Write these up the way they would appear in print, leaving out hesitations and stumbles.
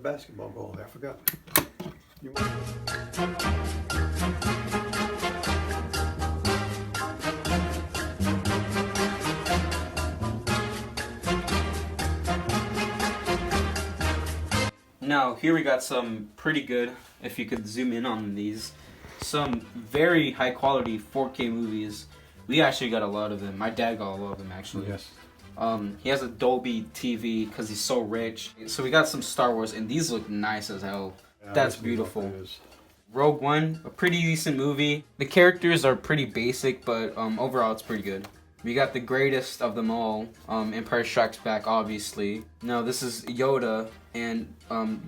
basketball goal there. I forgot. Now, here we got some pretty good, if you could zoom in on these, some very high quality 4K movies. We actually got a lot of them. My dad got a lot of them, actually. Yes. He has a Dolby TV because he's so rich. So we got some Star Wars, and these look nice as hell. Yeah, That's beautiful. Rogue One, a pretty decent movie. The characters are pretty basic, but overall it's pretty good. We got the greatest of them all, Empire Strikes Back, obviously. Now this is Yoda and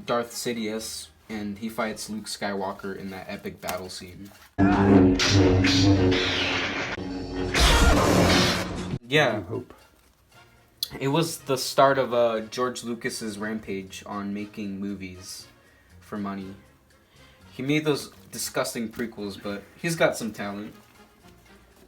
Darth Sidious, and he fights Luke Skywalker in that epic battle scene. Yeah, it was the start of George Lucas's rampage on making movies for money. He made those disgusting prequels, but he's got some talent.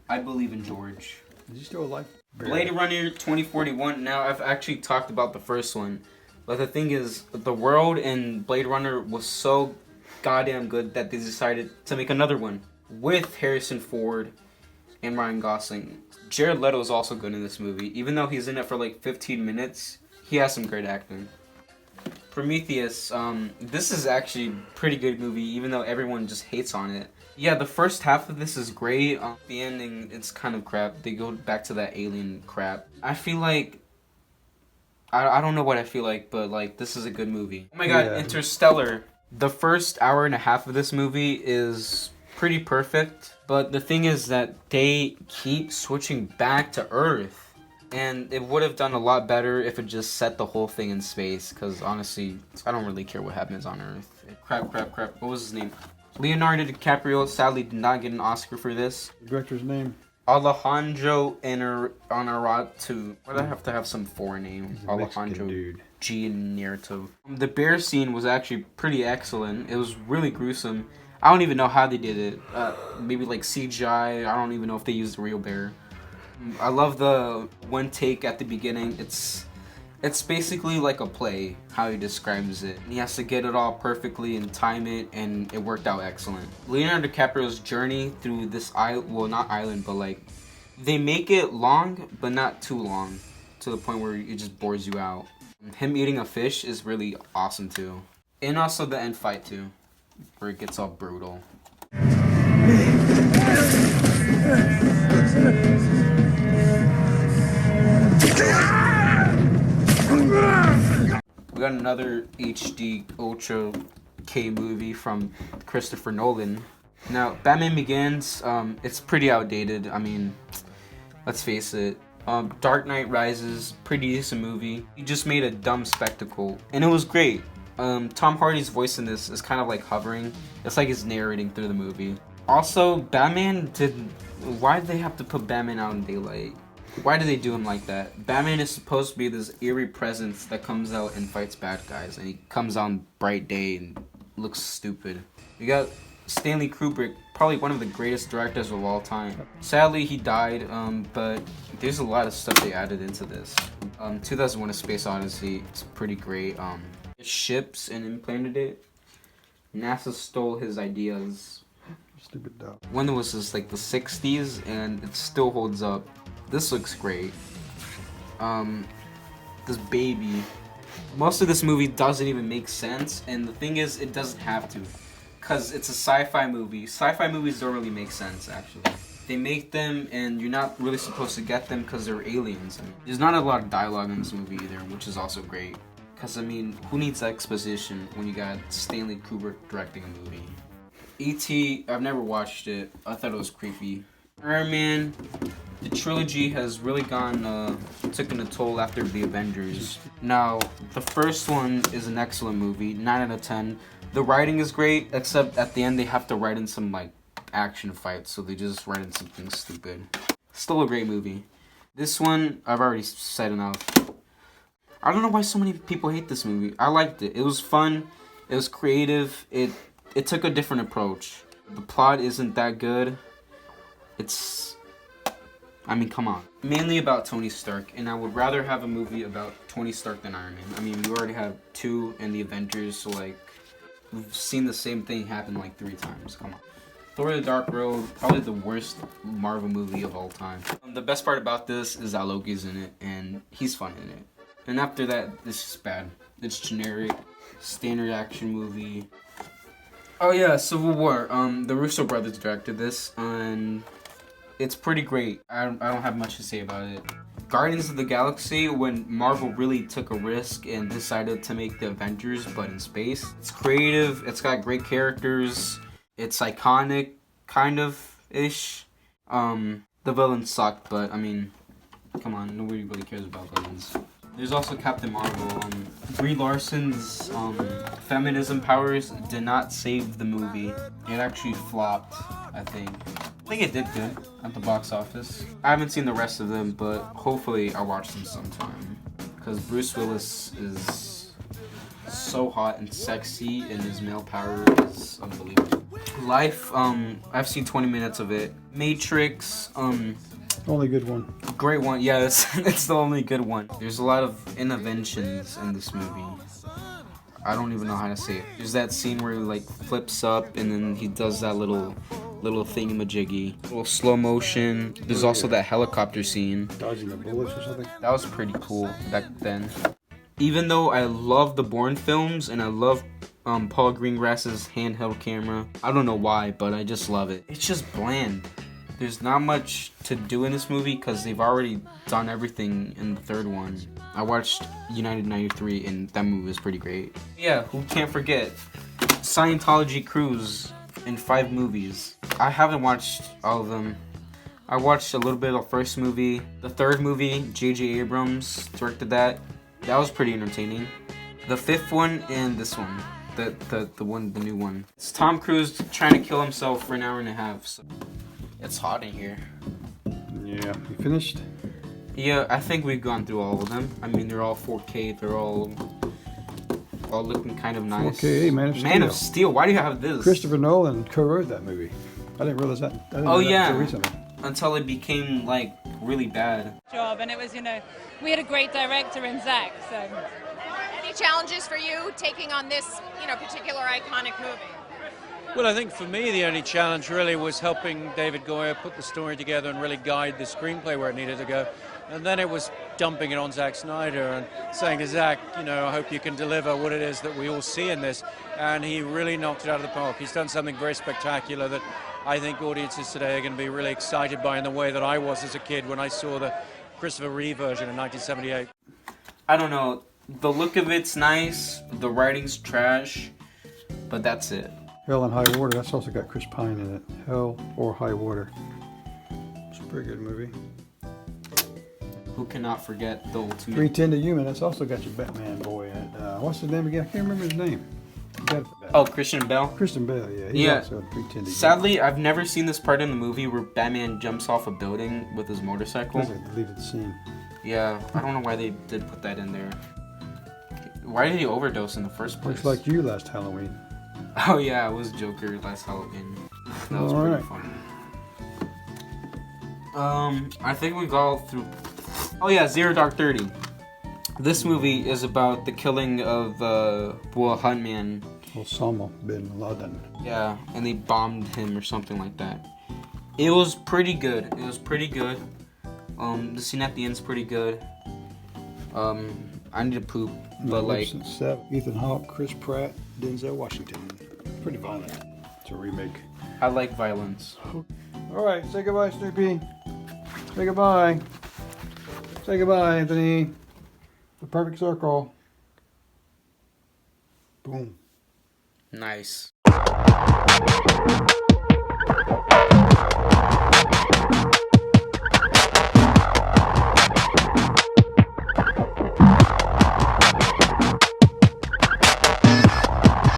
I believe in George. Is he still alive? Blade Runner 2041. Now, I've actually talked about the first one, but the thing is, the world in Blade Runner was so goddamn good that they decided to make another one with Harrison Ford and Ryan Gosling. Jared Leto is also good in this movie. Even though he's in it for like 15 minutes, he has some great acting. Prometheus, this is actually a pretty good movie, even though everyone just hates on it. Yeah, the first half of this is great. The ending, it's kind of crap. They go back to that alien crap. I feel like, I don't know what I feel like, but like, this is a good movie. Oh my god, yeah. Interstellar. The first hour and a half of this movie is pretty perfect, but the thing is that they keep switching back to Earth. And it would have done a lot better if it just set the whole thing in space, because honestly, I don't really care what happens on Earth. Crap. What was his name? Leonardo DiCaprio sadly did not get an Oscar for this. The director's name? Alejandro Inarritu. Why do I have to have some foreign name? Alejandro Gianniarto. The bear scene was actually pretty excellent. It was really gruesome. I don't even know how they did it. Maybe like CGI. I don't even know if they used a real bear. I love the one take at the beginning. It's basically like a play, how he describes it. He has to get it all perfectly and time it, and it worked out excellent. Leonardo DiCaprio's journey through this island, well, not island, but like, they make it long, but not too long, to the point where it just bores you out. Him eating a fish is really awesome too. And also the end fight too, where it gets all brutal. We got another HD Ultra K movie from Christopher Nolan. Now, Batman Begins, it's pretty outdated. I mean, let's face it. Dark Knight Rises, pretty decent movie. He just made a dumb spectacle, and it was great. Tom Hardy's voice in this is kind of like hovering. It's like he's narrating through the movie. Also, why did they have to put Batman out in daylight? Why do they do him like that? Batman is supposed to be this eerie presence that comes out and fights bad guys, and he comes on bright day and looks stupid. We got Stanley Kubrick, probably one of the greatest directors of all time. Sadly, he died, but there's a lot of stuff they added into this. 2001: A Space Odyssey, it's pretty great. Ships and implanted it. NASA stole his ideas. Stupid dog. When was this, like the 60s, and it still holds up. This looks great. This baby. Most of this movie doesn't even make sense, and the thing is, it doesn't have to, because it's a sci-fi movie. Sci-fi movies don't really make sense, actually. They make them, and you're not really supposed to get them because they're aliens. I mean, there's not a lot of dialogue in this movie either, which is also great. Because, I mean, who needs exposition when you got Stanley Kubrick directing a movie? E.T., I've never watched it. I thought it was creepy. Iron Man, the trilogy has really taken a toll after the Avengers. Now, the first one is an excellent movie, 9 out of 10. The writing is great, except at the end they have to write in some, like, action fights, so they just write in something stupid. Still a great movie. This one, I've already said enough. I don't know why so many people hate this movie. I liked it. It was fun. It was creative. It took a different approach. The plot isn't that good. It's I mean, come on. Mainly about Tony Stark, and I would rather have a movie about Tony Stark than Iron Man. I mean, we already have 2 in the Avengers, so like, we've seen the same thing happen like 3 times. Come on. Thor: The Dark World, probably the worst Marvel movie of all time. The best part about this is that Loki's in it, and he's fun in it. And after that, it's just bad. It's generic, standard action movie. Oh yeah, Civil War. The Russo brothers directed this, and it's pretty great. I don't have much to say about it. Guardians of the Galaxy, when Marvel really took a risk and decided to make the Avengers, but in space. It's creative, it's got great characters, it's iconic, kind of-ish. The villains sucked, but I mean, come on, nobody really cares about villains. There's also Captain Marvel. Brie Larson's feminism powers did not save the movie. It actually flopped, I think. I think it did good at the box office. I haven't seen the rest of them, but hopefully I'll watch them sometime. Because Bruce Willis is so hot and sexy, and his male power is unbelievable. Life, I've seen 20 minutes of it. Matrix, Only good one. great one. Yeah, it's the only good one. There's a lot of interventions in this movie. I don't even know how to say it. There's that scene where he like flips up and then he does that little thingamajiggy. Little slow motion. There's also that helicopter scene. Dodging the bullets or something. That was pretty cool back then. Even though I love the Bourne films and I love Paul Greengrass's handheld camera. I don't know why, but I just love it. It's just bland. There's not much to do in this movie because they've already done everything in the third one. I watched United 93 and that movie was pretty great. Yeah, who can't forget Scientology Cruise in 5 movies. I haven't watched all of them. I watched a little bit of the first movie. The third movie, J.J. Abrams directed that. That was pretty entertaining. The 5th one and this one. The new one. It's Tom Cruise trying to kill himself for an hour and a half. So. It's hot in here. Yeah, you finished? Yeah, I think we've gone through all of them. I mean, they're all 4K. They're all looking kind of nice. 4K, Man of Steel. Man of Steel. Why do you have this? Christopher Nolan co-wrote that movie. I didn't realize that. I didn't know that until recently. Until it became like really bad. Job, and it was, we had a great director in Zach. So, any challenges for you taking on this, particular iconic movie? Well, I think for me the only challenge really was helping David Goyer put the story together and really guide the screenplay where it needed to go. And then it was dumping it on Zack Snyder and saying to Zack, I hope you can deliver what it is that we all see in this. And he really knocked it out of the park. He's done something very spectacular that I think audiences today are going to be really excited by in the way that I was as a kid when I saw the Christopher Reeve version in 1978. I don't know. The look of it's nice. The writing's trash. But that's it. Hell and High Water, that's also got Chris Pine in it. Hell or High Water. It's a pretty good movie. Who cannot forget the ultimate? 310 to Human, that's also got your Batman boy in it. What's his name again? I can't remember his name. Oh, Christian Bale? Christian Bale, yeah. He's also in 310 to Human. Sadly, I've never seen this part in the movie where Batman jumps off a building with his motorcycle. That's a deleted scene. Yeah, I don't know why they did put that in there. Why did he overdose in the first place? Looks like you last Halloween. Oh yeah, it was Joker last Halloween. That was pretty funny. I think we go through. Oh yeah, Zero Dark 30. This movie is about the killing of Huntman. Osama bin Laden. Yeah, and they bombed him or something like that. It was pretty good. The scene at the end's pretty good. I need to poop, but like. Ethan Hawke, Chris Pratt, Denzel Washington. Pretty violent. It's a remake. I like violence. All right, say goodbye, Snoopy. Say goodbye. Say goodbye, Anthony. The perfect circle. Boom. Nice.